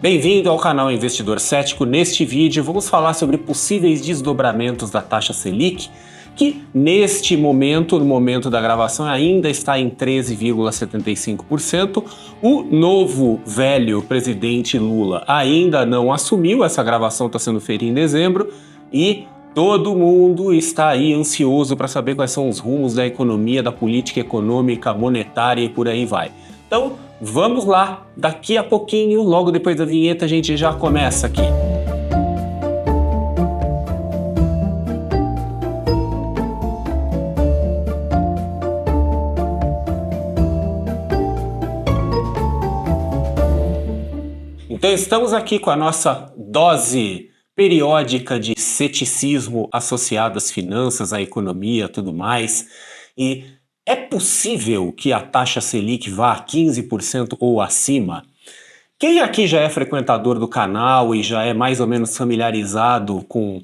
Bem-vindo ao canal Investidor Cético. Neste vídeo vamos falar sobre possíveis desdobramentos da taxa Selic, que neste momento, no momento da gravação, ainda está em 13,75%. O novo velho presidente Lula ainda não assumiu, essa gravação está sendo feita em dezembro, e todo mundo está aí ansioso para saber quais são os rumos da economia, da política econômica, monetária e por aí vai. Então, vamos lá, daqui a pouquinho, logo depois da vinheta, a gente já começa aqui. Então, estamos aqui com a nossa dose periódica de ceticismo associado às finanças, à economia, tudo mais. E é possível que a taxa Selic vá a 15% ou acima? Quem aqui já é frequentador do canal e já é mais ou menos familiarizado com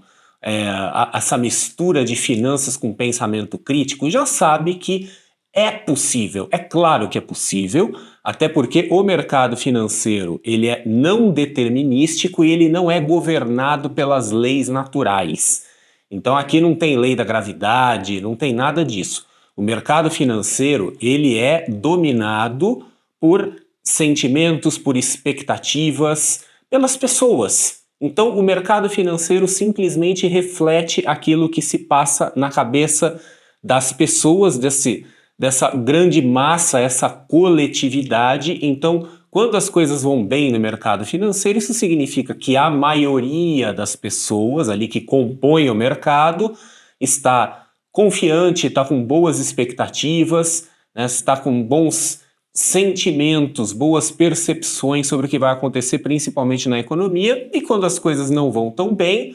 essa mistura de finanças com pensamento crítico, já sabe que é possível, é claro que é possível, até porque o mercado financeiro ele é não determinístico e ele não é governado pelas leis naturais. Então aqui não tem lei da gravidade, não tem nada disso. O mercado financeiro ele é dominado por sentimentos, por expectativas, pelas pessoas. Então o mercado financeiro simplesmente reflete aquilo que se passa na cabeça das pessoas, dessa grande massa, essa coletividade. Então, quando as coisas vão bem no mercado financeiro, isso significa que a maioria das pessoas ali que compõem o mercado está confiante, está com boas expectativas, né, está com bons sentimentos, boas percepções sobre o que vai acontecer, principalmente na economia. E quando as coisas não vão tão bem,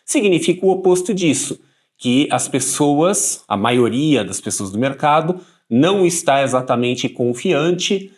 significa o oposto disso, que as pessoas, a maioria das pessoas do mercado, não está exatamente confiante,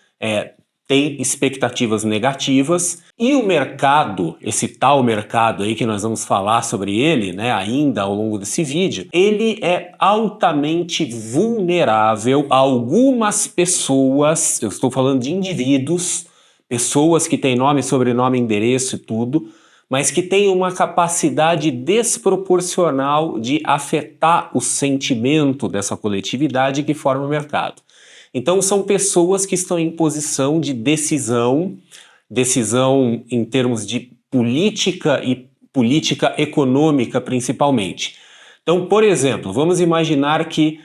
tem expectativas negativas, e o mercado, esse tal mercado aí que nós vamos falar sobre ele, né, ainda ao longo desse vídeo, ele é altamente vulnerável a algumas pessoas, eu estou falando de indivíduos, pessoas que têm nome, sobrenome, endereço e tudo, mas que tem uma capacidade desproporcional de afetar o sentimento dessa coletividade que forma o mercado. Então são pessoas que estão em posição de decisão em termos de política e política econômica principalmente. Então, por exemplo, vamos imaginar que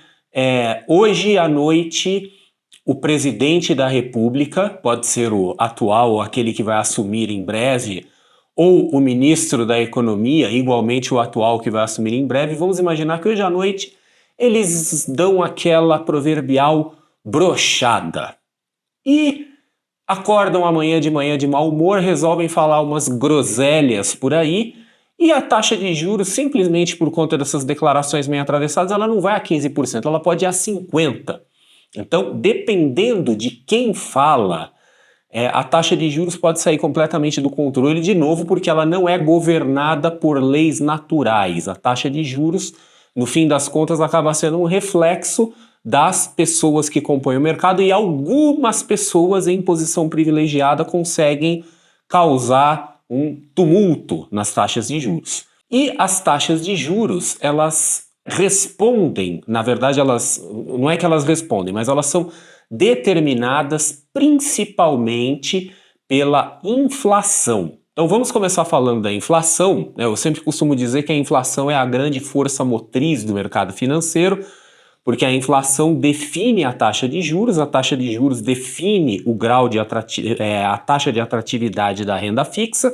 hoje à noite o presidente da República, pode ser o atual ou aquele que vai assumir em breve, ou o ministro da Economia, igualmente o atual que vai assumir em breve, vamos imaginar que hoje à noite eles dão aquela proverbial brochada e acordam amanhã de manhã de mau humor, resolvem falar umas groselhas por aí e a taxa de juros, simplesmente por conta dessas declarações meio atravessadas, ela não vai a 15%, ela pode ir a 50%. Então, dependendo de quem fala, a taxa de juros pode sair completamente do controle de novo, porque ela não é governada por leis naturais. A taxa de juros, no fim das contas, acaba sendo um reflexo das pessoas que compõem o mercado, e algumas pessoas em posição privilegiada conseguem causar um tumulto nas taxas de juros. E as taxas de juros, elas respondem, na verdade não é que elas respondem, mas elas são determinadas principalmente pela inflação. Então vamos começar falando da inflação, né? Eu sempre costumo dizer que a inflação é a grande força motriz do mercado financeiro, porque a inflação define a taxa de juros define o grau de a taxa de atratividade da renda fixa,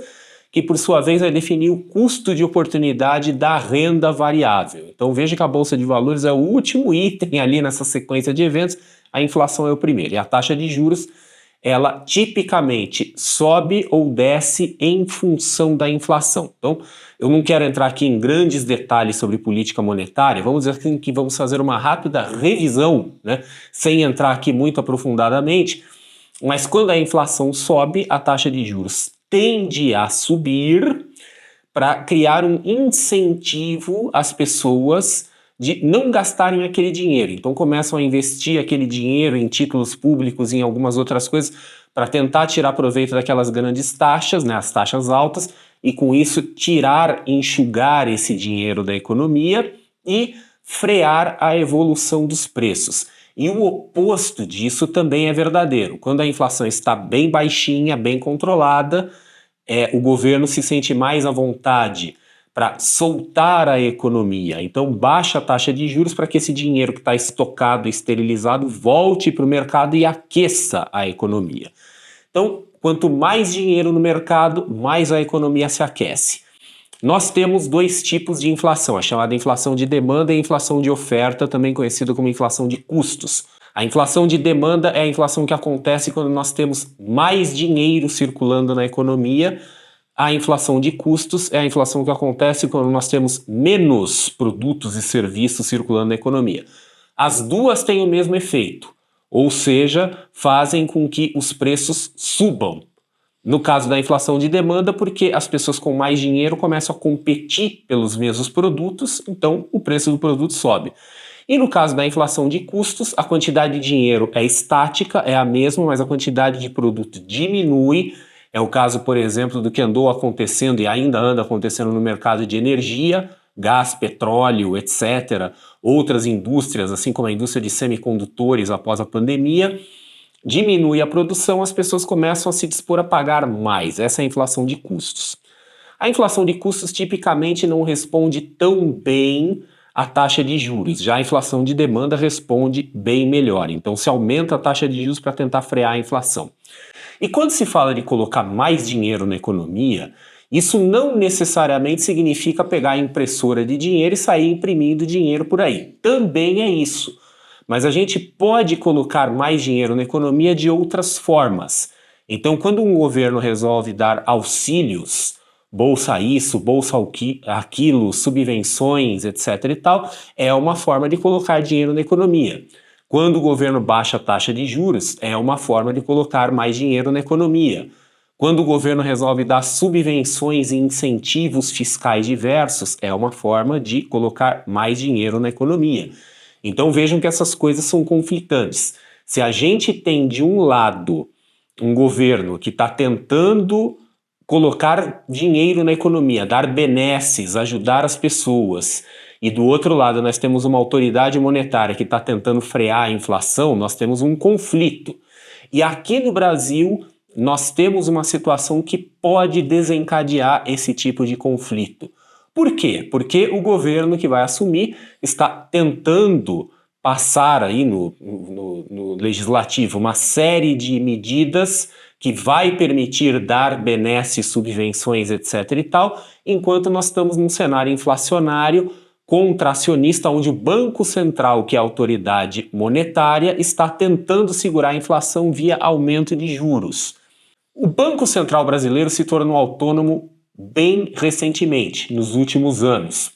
que por sua vez vai definir o custo de oportunidade da renda variável. Então veja que a Bolsa de Valores é o último item ali nessa sequência de eventos, a inflação é o primeiro. E a taxa de juros, ela tipicamente sobe ou desce em função da inflação. Então eu não quero entrar aqui em grandes detalhes sobre política monetária, vamos dizer assim que vamos fazer uma rápida revisão, né, sem entrar aqui muito aprofundadamente, mas quando a inflação sobe, a taxa de juros tende a subir para criar um incentivo às pessoas de não gastarem aquele dinheiro. Então começam a investir aquele dinheiro em títulos públicos, em algumas outras coisas, para tentar tirar proveito daquelas grandes taxas, né, as taxas altas, e com isso enxugar esse dinheiro da economia e frear a evolução dos preços. E o oposto disso também é verdadeiro. Quando a inflação está bem baixinha, bem controlada, o governo se sente mais à vontade para soltar a economia. Então baixa a taxa de juros para que esse dinheiro que está estocado, esterilizado, volte para o mercado e aqueça a economia. Então, quanto mais dinheiro no mercado, mais a economia se aquece. Nós temos dois tipos de inflação, a chamada inflação de demanda e a inflação de oferta, também conhecida como inflação de custos. A inflação de demanda é a inflação que acontece quando nós temos mais dinheiro circulando na economia. A inflação de custos é a inflação que acontece quando nós temos menos produtos e serviços circulando na economia. As duas têm o mesmo efeito, ou seja, fazem com que os preços subam. No caso da inflação de demanda, porque as pessoas com mais dinheiro começam a competir pelos mesmos produtos, então o preço do produto sobe. E no caso da inflação de custos, a quantidade de dinheiro é estática, é a mesma, mas a quantidade de produto diminui. É o caso, por exemplo, do que andou acontecendo e ainda anda acontecendo no mercado de energia, gás, petróleo, etc. Outras indústrias, assim como a indústria de semicondutores após a pandemia, diminui a produção, as pessoas começam a se dispor a pagar mais. Essa é a inflação de custos. A inflação de custos tipicamente não responde tão bem à taxa de juros, já a inflação de demanda responde bem melhor. Então se aumenta a taxa de juros para tentar frear a inflação. E quando se fala de colocar mais dinheiro na economia, isso não necessariamente significa pegar a impressora de dinheiro e sair imprimindo dinheiro por aí. Também é isso. Mas a gente pode colocar mais dinheiro na economia de outras formas. Então, quando um governo resolve dar auxílios, bolsa isso, bolsa aquilo, subvenções, etc. e tal, é uma forma de colocar dinheiro na economia. Quando o governo baixa a taxa de juros, é uma forma de colocar mais dinheiro na economia. Quando o governo resolve dar subvenções e incentivos fiscais diversos, é uma forma de colocar mais dinheiro na economia. Então vejam que essas coisas são conflitantes. Se a gente tem de um lado um governo que está tentando colocar dinheiro na economia, dar benesses, ajudar as pessoas, e do outro lado nós temos uma autoridade monetária que está tentando frear a inflação, nós temos um conflito. E aqui no Brasil nós temos uma situação que pode desencadear esse tipo de conflito. Por quê? Porque o governo que vai assumir está tentando passar aí no legislativo uma série de medidas que vai permitir dar benesses, subvenções, etc. e tal, enquanto nós estamos num cenário inflacionário contracionista, onde o Banco Central, que é a autoridade monetária, está tentando segurar a inflação via aumento de juros. O Banco Central brasileiro se tornou autônomo bem recentemente, nos últimos anos.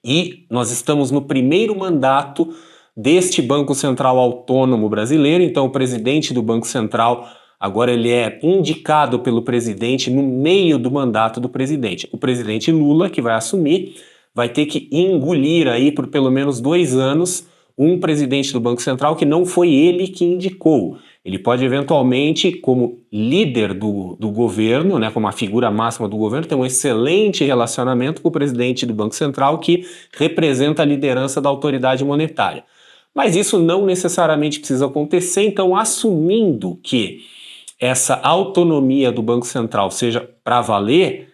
E nós estamos no primeiro mandato deste Banco Central autônomo brasileiro, então o presidente do Banco Central agora ele é indicado pelo presidente no meio do mandato do presidente. O presidente Lula, que vai assumir, vai ter que engolir aí por pelo menos 2 anos um presidente do Banco Central que não foi ele que indicou. Ele pode eventualmente, como líder do governo, né, como a figura máxima do governo, ter um excelente relacionamento com o presidente do Banco Central que representa a liderança da autoridade monetária. Mas isso não necessariamente precisa acontecer, então assumindo que essa autonomia do Banco Central seja para valer,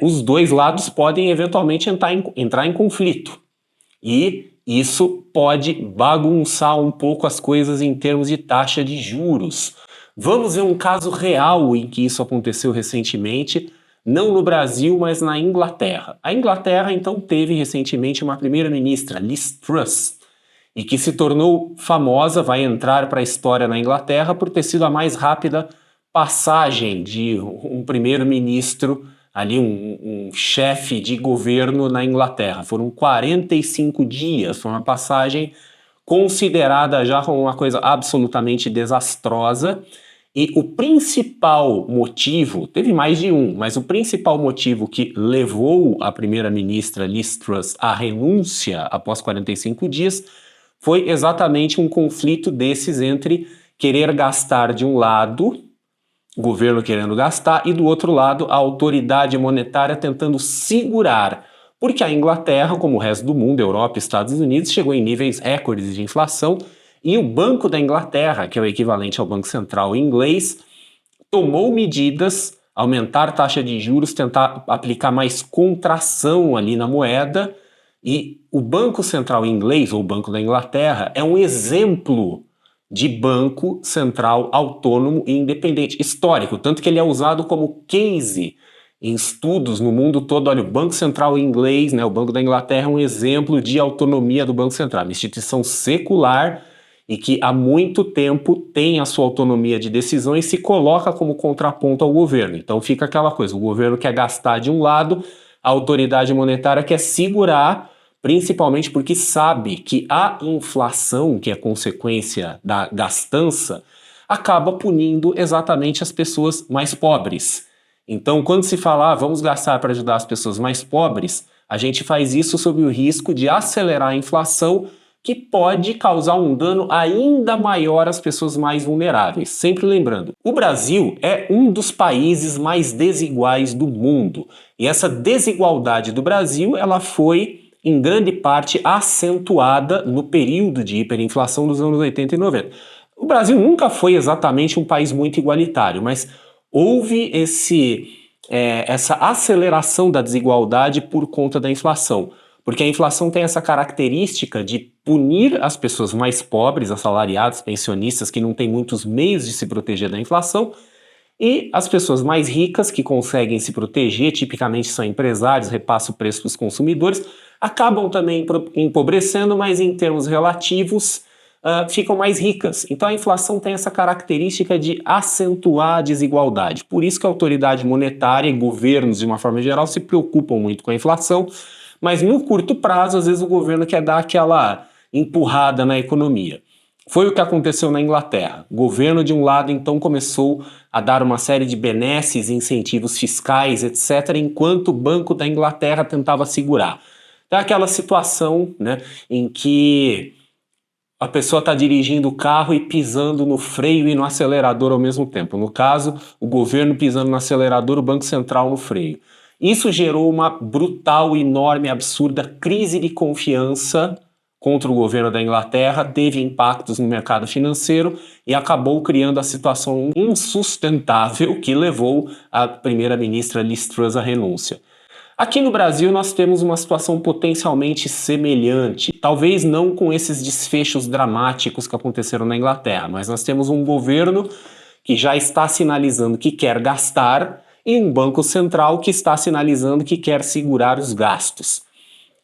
os dois lados podem eventualmente entrar em conflito. E isso pode bagunçar um pouco as coisas em termos de taxa de juros. Vamos ver um caso real em que isso aconteceu recentemente, não no Brasil, mas na Inglaterra. A Inglaterra, então, teve recentemente uma primeira-ministra, Liz Truss, e que se tornou famosa, vai entrar para a história na Inglaterra por ter sido a mais rápida passagem de um primeiro-ministro, ali um chefe de governo na Inglaterra. Foram 45 dias, foi uma passagem considerada já como uma coisa absolutamente desastrosa. E o principal motivo, teve mais de um, mas o principal motivo que levou a primeira-ministra Liz Truss à renúncia após 45 dias foi exatamente um conflito desses entre querer gastar de um lado o governo querendo gastar, e do outro lado a autoridade monetária tentando segurar, porque a Inglaterra, como o resto do mundo, Europa, Estados Unidos, chegou em níveis recordes de inflação, e o Banco da Inglaterra, que é o equivalente ao Banco Central inglês, tomou medidas, aumentar a taxa de juros, tentar aplicar mais contração ali na moeda, e o Banco Central inglês, ou Banco da Inglaterra, é um exemplo de banco central autônomo e independente, histórico, tanto que ele é usado como case em estudos no mundo todo. Olha, o Banco Central inglês, né, o Banco da Inglaterra, é um exemplo de autonomia do Banco Central, uma instituição secular e que há muito tempo tem a sua autonomia de decisão e se coloca como contraponto ao governo. Então fica aquela coisa, o governo quer gastar de um lado, a autoridade monetária quer segurar, principalmente porque sabe que a inflação, que é consequência da gastança, acaba punindo exatamente as pessoas mais pobres. Então, quando se fala, vamos gastar para ajudar as pessoas mais pobres, a gente faz isso sob o risco de acelerar a inflação, que pode causar um dano ainda maior às pessoas mais vulneráveis. Sempre lembrando, o Brasil é um dos países mais desiguais do mundo. E essa desigualdade do Brasil, ela foi em grande parte acentuada no período de hiperinflação dos anos 80 e 90. O Brasil nunca foi exatamente um país muito igualitário, mas houve essa aceleração da desigualdade por conta da inflação. Porque a inflação tem essa característica de punir as pessoas mais pobres, assalariados, pensionistas, que não têm muitos meios de se proteger da inflação, e as pessoas mais ricas, que conseguem se proteger, tipicamente são empresários, repassam o preço para os consumidores, acabam também empobrecendo, mas em termos relativos ficam mais ricas. Então a inflação tem essa característica de acentuar a desigualdade. Por isso que a autoridade monetária e governos, de uma forma geral, se preocupam muito com a inflação, mas no curto prazo, às vezes o governo quer dar aquela empurrada na economia. Foi o que aconteceu na Inglaterra. O governo, de um lado, então, começou a dar uma série de benesses, incentivos fiscais, etc., enquanto o Banco da Inglaterra tentava segurar. Então, aquela situação, né, em que a pessoa está dirigindo o carro e pisando no freio e no acelerador ao mesmo tempo. No caso, o governo pisando no acelerador, o Banco Central no freio. Isso gerou uma brutal, enorme, absurda crise de confiança contra o governo da Inglaterra, teve impactos no mercado financeiro e acabou criando a situação insustentável que levou a primeira-ministra Liz Truss à renúncia. Aqui no Brasil nós temos uma situação potencialmente semelhante, talvez não com esses desfechos dramáticos que aconteceram na Inglaterra, mas nós temos um governo que já está sinalizando que quer gastar e um banco central que está sinalizando que quer segurar os gastos.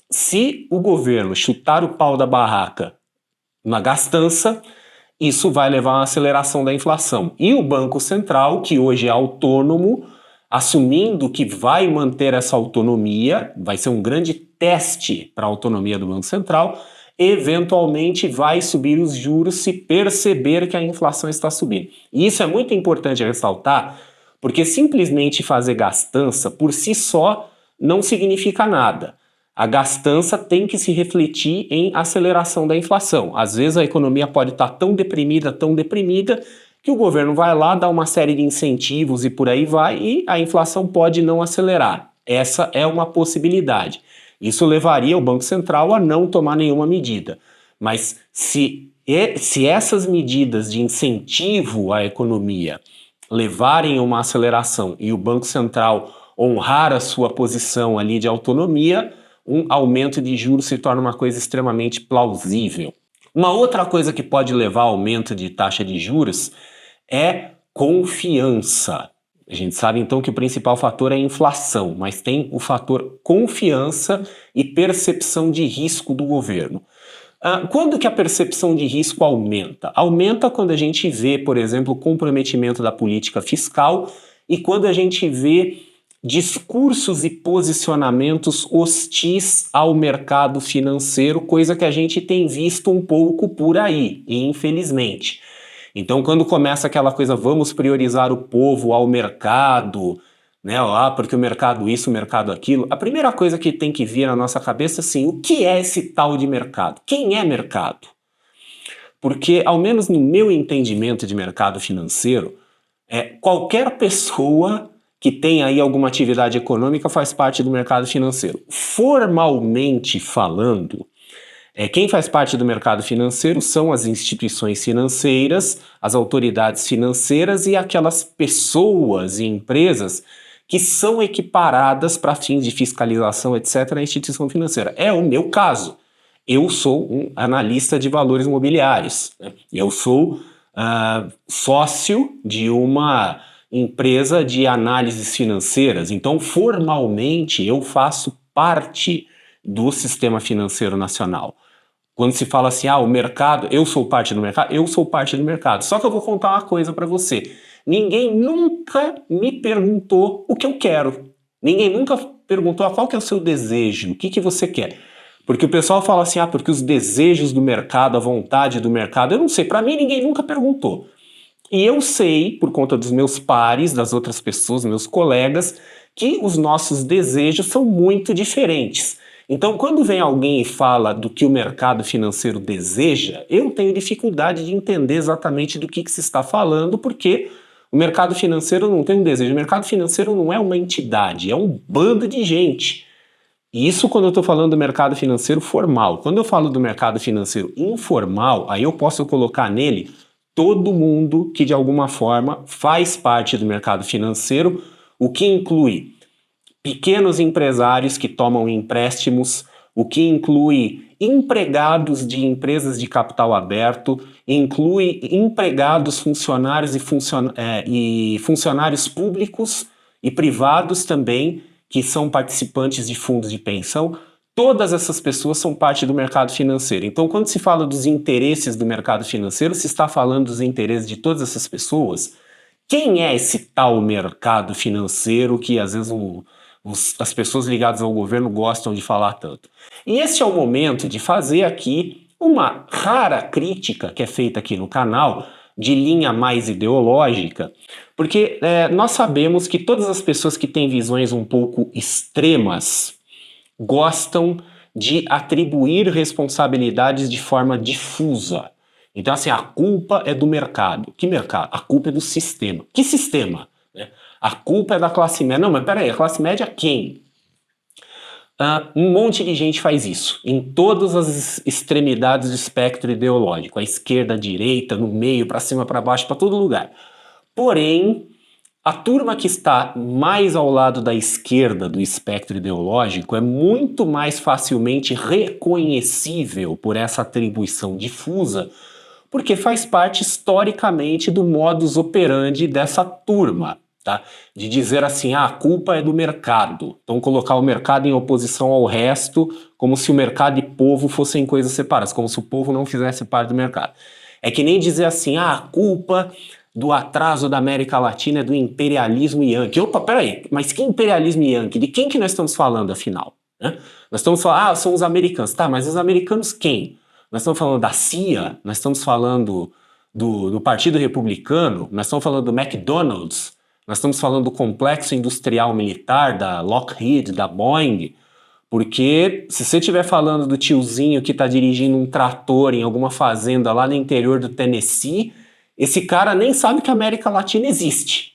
Se o governo chutar o pau da barraca na gastança, isso vai levar a uma aceleração da inflação. E o Banco Central, que hoje é autônomo, assumindo que vai manter essa autonomia, vai ser um grande teste para a autonomia do Banco Central, eventualmente vai subir os juros se perceber que a inflação está subindo. E isso é muito importante ressaltar, porque simplesmente fazer gastança por si só não significa nada. A gastança tem que se refletir em aceleração da inflação. Às vezes a economia pode estar tão deprimida, que o governo vai lá, dá uma série de incentivos e por aí vai, e a inflação pode não acelerar. Essa é uma possibilidade. Isso levaria o Banco Central a não tomar nenhuma medida. Mas se essas medidas de incentivo à economia levarem a uma aceleração e o Banco Central honrar a sua posição ali de autonomia, um aumento de juros se torna uma coisa extremamente plausível. Uma outra coisa que pode levar ao aumento de taxa de juros é confiança. A gente sabe então que o principal fator é a inflação, mas tem o fator confiança e percepção de risco do governo. Quando que a percepção de risco aumenta? Aumenta quando a gente vê, por exemplo, o comprometimento da política fiscal e quando a gente vê discursos e posicionamentos hostis ao mercado financeiro, coisa que a gente tem visto um pouco por aí, infelizmente. Então, quando começa aquela coisa, vamos priorizar o povo ao mercado, né? Porque o mercado isso, o mercado aquilo, a primeira coisa que tem que vir na nossa cabeça é assim, o que é esse tal de mercado? Quem é mercado? Porque, ao menos no meu entendimento de mercado financeiro, Qualquer pessoa que tem aí alguma atividade econômica faz parte do mercado financeiro. Formalmente falando, quem faz parte do mercado financeiro são as instituições financeiras, as autoridades financeiras e aquelas pessoas e empresas que são equiparadas para fins de fiscalização, etc., na instituição financeira. É o meu caso. Eu sou um analista de valores imobiliários, né? Eu sou sócio de uma empresa de análises financeiras. Então, formalmente, eu faço parte do sistema financeiro nacional. Quando se fala assim, o mercado, eu sou parte do mercado, eu sou parte do mercado. Só que eu vou contar uma coisa para você. Ninguém nunca me perguntou o que eu quero. Ninguém nunca perguntou qual que é o seu desejo, o que você quer. Porque o pessoal fala assim, porque os desejos do mercado, a vontade do mercado, eu não sei, para mim ninguém nunca perguntou. E eu sei, por conta dos meus pares, das outras pessoas, meus colegas, que os nossos desejos são muito diferentes. Então, quando vem alguém e fala do que o mercado financeiro deseja, eu tenho dificuldade de entender exatamente do que se está falando, porque o mercado financeiro não tem um desejo. O mercado financeiro não é uma entidade, é um bando de gente. E isso quando eu estou falando do mercado financeiro formal. Quando eu falo do mercado financeiro informal, aí eu posso colocar nele todo mundo que de alguma forma faz parte do mercado financeiro, o que inclui pequenos empresários que tomam empréstimos, o que inclui empregados de empresas de capital aberto, inclui empregados, funcionários e funcionários públicos e privados também, que são participantes de fundos de pensão. Todas essas pessoas são parte do mercado financeiro. Então, quando se fala dos interesses do mercado financeiro, se está falando dos interesses de todas essas pessoas. Quem é esse tal mercado financeiro que às vezes as pessoas ligadas ao governo gostam de falar tanto? E este é o momento de fazer aqui uma rara crítica que é feita aqui no canal, de linha mais ideológica, porque nós sabemos que todas as pessoas que têm visões um pouco extremas gostam de atribuir responsabilidades de forma difusa. Então, assim, a culpa é do mercado. Que mercado? A culpa é do sistema. Que sistema? A culpa é da classe média. Não, mas peraí, a classe média quem? Um monte de gente faz isso, em todas as extremidades do espectro ideológico, a esquerda, a direita, no meio, para cima, para baixo, para todo lugar. Porém, a turma que está mais ao lado da esquerda do espectro ideológico é muito mais facilmente reconhecível por essa atribuição difusa, porque faz parte historicamente do modus operandi dessa turma, tá? De dizer assim, a culpa é do mercado. Então colocar o mercado em oposição ao resto, como se o mercado e povo fossem coisas separadas, como se o povo não fizesse parte do mercado. É que nem dizer assim, a culpa do atraso da América Latina é do imperialismo yankee. Opa, peraí, mas que imperialismo yankee? De quem que nós estamos falando, afinal? Nós estamos falando, são os americanos. Tá, mas os americanos quem? Nós estamos falando da CIA? Nós estamos falando do Partido Republicano? Nós estamos falando do McDonald's? Nós estamos falando do complexo industrial militar, da Lockheed, da Boeing? Porque se você estiver falando do tiozinho que está dirigindo um trator em alguma fazenda lá no interior do Tennessee, esse cara nem sabe que a América Latina existe.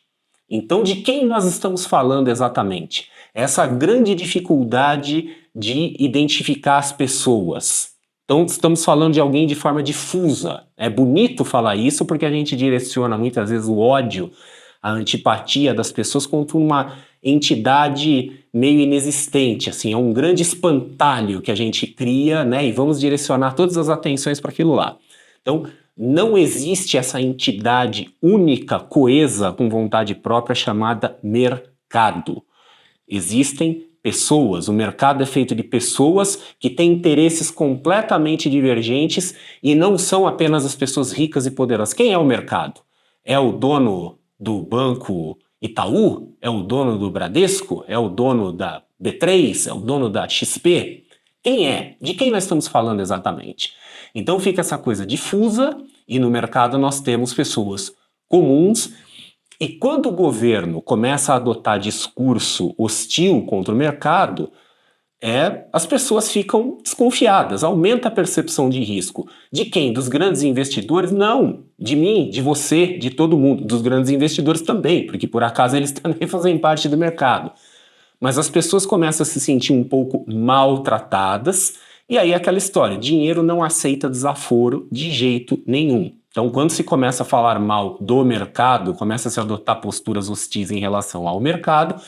Então, de quem nós estamos falando exatamente? Essa grande dificuldade de identificar as pessoas. Então, estamos falando de alguém de forma difusa. É bonito falar isso porque a gente direciona muitas vezes o ódio, a antipatia das pessoas contra uma entidade meio inexistente, assim, é um grande espantalho que a gente cria, né, e vamos direcionar todas as atenções para aquilo lá. Então, não existe essa entidade única, coesa, com vontade própria, chamada mercado. Existem pessoas, o mercado é feito de pessoas que têm interesses completamente divergentes e não são apenas as pessoas ricas e poderosas. Quem é o mercado? É o dono do banco Itaú? É o dono do Bradesco? É o dono da B3? É o dono da XP? Quem é? De quem nós estamos falando exatamente? Então fica essa coisa difusa e no mercado nós temos pessoas comuns e quando o governo começa a adotar discurso hostil contra o mercado, as pessoas ficam desconfiadas, aumenta a percepção de risco. De quem? Dos grandes investidores? Não, de mim, de você, de todo mundo, dos grandes investidores também, porque por acaso eles também fazem parte do mercado. Mas as pessoas começam a se sentir um pouco maltratadas, e aí aquela história, dinheiro não aceita desaforo de jeito nenhum. Então, quando se começa a falar mal do mercado, começa a se adotar posturas hostis em relação ao mercado,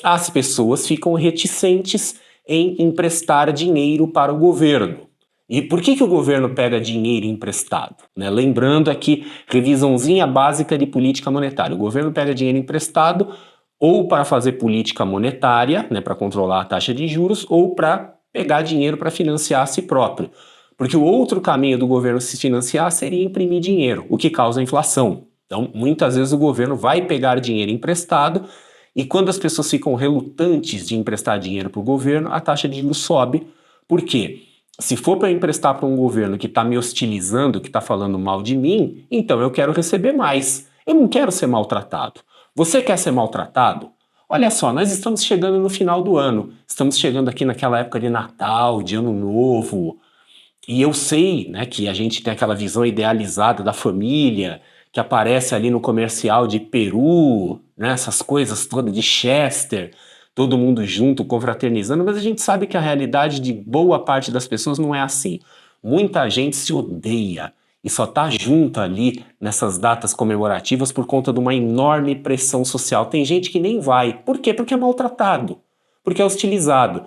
as pessoas ficam reticentes em emprestar dinheiro para o governo. E por que o governo pega dinheiro emprestado? Né? Lembrando aqui, revisãozinha básica de política monetária. O governo pega dinheiro emprestado ou para fazer política monetária, né, para controlar a taxa de juros, ou para pegar dinheiro para financiar a si próprio. Porque o outro caminho do governo se financiar seria imprimir dinheiro, o que causa inflação. Então, muitas vezes o governo vai pegar dinheiro emprestado e quando as pessoas ficam relutantes de emprestar dinheiro para o governo, a taxa de juros sobe. Por quê? Se for para eu emprestar para um governo que está me hostilizando, que está falando mal de mim, então eu quero receber mais. Eu não quero ser maltratado. Você quer ser maltratado? Olha só, nós estamos chegando no final do ano. Estamos chegando aqui naquela época de Natal, de Ano Novo. E eu sei, né, que a gente tem aquela visão idealizada da família, que aparece ali no comercial de Peru, né, essas coisas todas de Chester, todo mundo junto, confraternizando, mas a gente sabe que a realidade de boa parte das pessoas não é assim. Muita gente se odeia e só está junto ali nessas datas comemorativas por conta de uma enorme pressão social. Tem gente que nem vai. Por quê? Porque é maltratado, porque é hostilizado.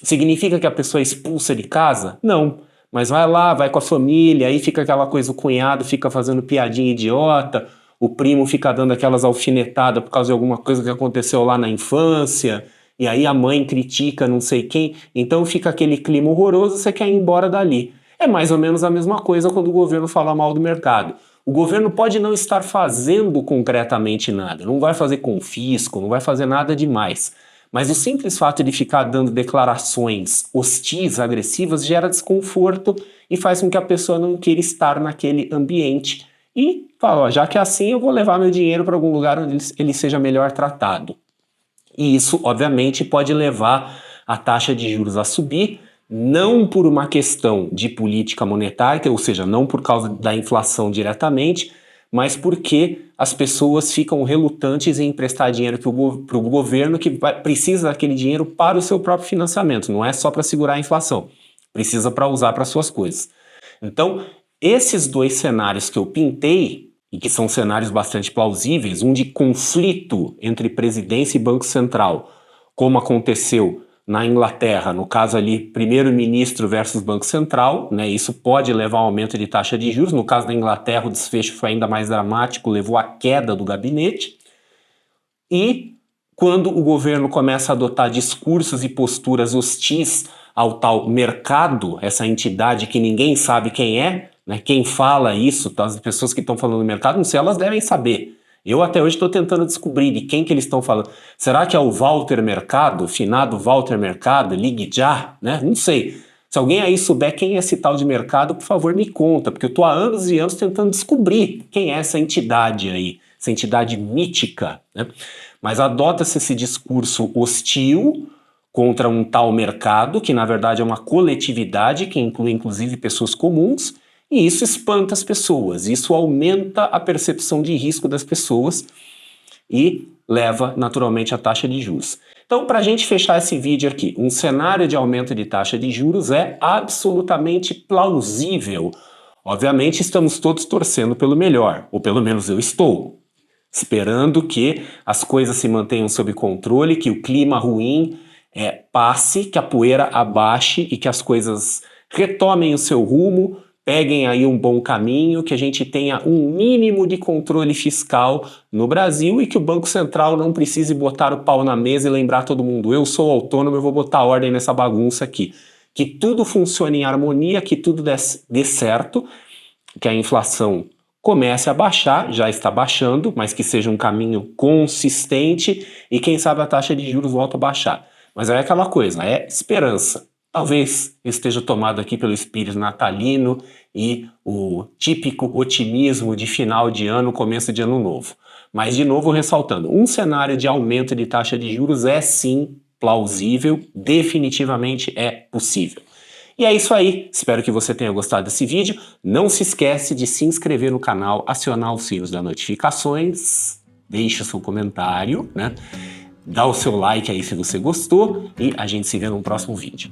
Significa que a pessoa é expulsa de casa? Não. Mas vai lá, vai com a família, aí fica aquela coisa, o cunhado fica fazendo piadinha idiota, o primo fica dando aquelas alfinetadas por causa de alguma coisa que aconteceu lá na infância, e aí a mãe critica não sei quem, então fica aquele clima horroroso, você quer ir embora dali. É mais ou menos a mesma coisa quando o governo fala mal do mercado. O governo pode não estar fazendo concretamente nada, não vai fazer confisco, não vai fazer nada demais. Mas o simples fato de ficar dando declarações hostis, agressivas, gera desconforto e faz com que a pessoa não queira estar naquele ambiente. E fala, ó, já que é assim, eu vou levar meu dinheiro para algum lugar onde ele seja melhor tratado. E isso, obviamente, pode levar a taxa de juros a subir, não por uma questão de política monetária, ou seja, não por causa da inflação diretamente, mas porque as pessoas ficam relutantes em emprestar dinheiro para o governo que precisa daquele dinheiro para o seu próprio financiamento, não é só para segurar a inflação, precisa para usar para suas coisas. Então, esses dois cenários que eu pintei, e que são cenários bastante plausíveis, um de conflito entre presidência e Banco Central, como aconteceu na Inglaterra, no caso ali, primeiro-ministro versus Banco Central, né, isso pode levar ao aumento de taxa de juros. No caso da Inglaterra, o desfecho foi ainda mais dramático, levou à queda do gabinete. E quando o governo começa a adotar discursos e posturas hostis ao tal mercado, essa entidade que ninguém sabe quem é, né, quem fala isso, as pessoas que estão falando do mercado, não sei, elas devem saber. Eu até hoje estou tentando descobrir de quem que eles estão falando. Será que é o Walter Mercado, finado Walter Mercado, ligue já, né? Não sei. Se alguém aí souber quem é esse tal de mercado, por favor me conta, porque eu estou há anos e anos tentando descobrir quem é essa entidade aí, essa entidade mítica, né? Mas adota-se esse discurso hostil contra um tal mercado, que na verdade é uma coletividade que inclui inclusive pessoas comuns, e isso espanta as pessoas, isso aumenta a percepção de risco das pessoas e leva naturalmente à taxa de juros. Então, para a gente fechar esse vídeo aqui, um cenário de aumento de taxa de juros é absolutamente plausível. Obviamente, estamos todos torcendo pelo melhor, ou pelo menos eu estou, esperando que as coisas se mantenham sob controle, que o clima ruim passe, que a poeira abaixe e que as coisas retomem o seu rumo, peguem aí um bom caminho, que a gente tenha um mínimo de controle fiscal no Brasil e que o Banco Central não precise botar o pau na mesa e lembrar todo mundo, eu sou autônomo, eu vou botar ordem nessa bagunça aqui. Que tudo funcione em harmonia, que tudo dê certo, que a inflação comece a baixar, já está baixando, mas que seja um caminho consistente e quem sabe a taxa de juros volta a baixar. Mas é aquela coisa, é esperança. Talvez esteja tomado aqui pelo espírito natalino e o típico otimismo de final de ano, começo de ano novo. Mas, de novo, ressaltando, um cenário de aumento de taxa de juros é sim plausível, definitivamente é possível. E é isso aí, espero que você tenha gostado desse vídeo. Não se esquece de se inscrever no canal, acionar os sinos das notificações, deixa seu comentário, né? Dá o seu like aí se você gostou e a gente se vê no próximo vídeo.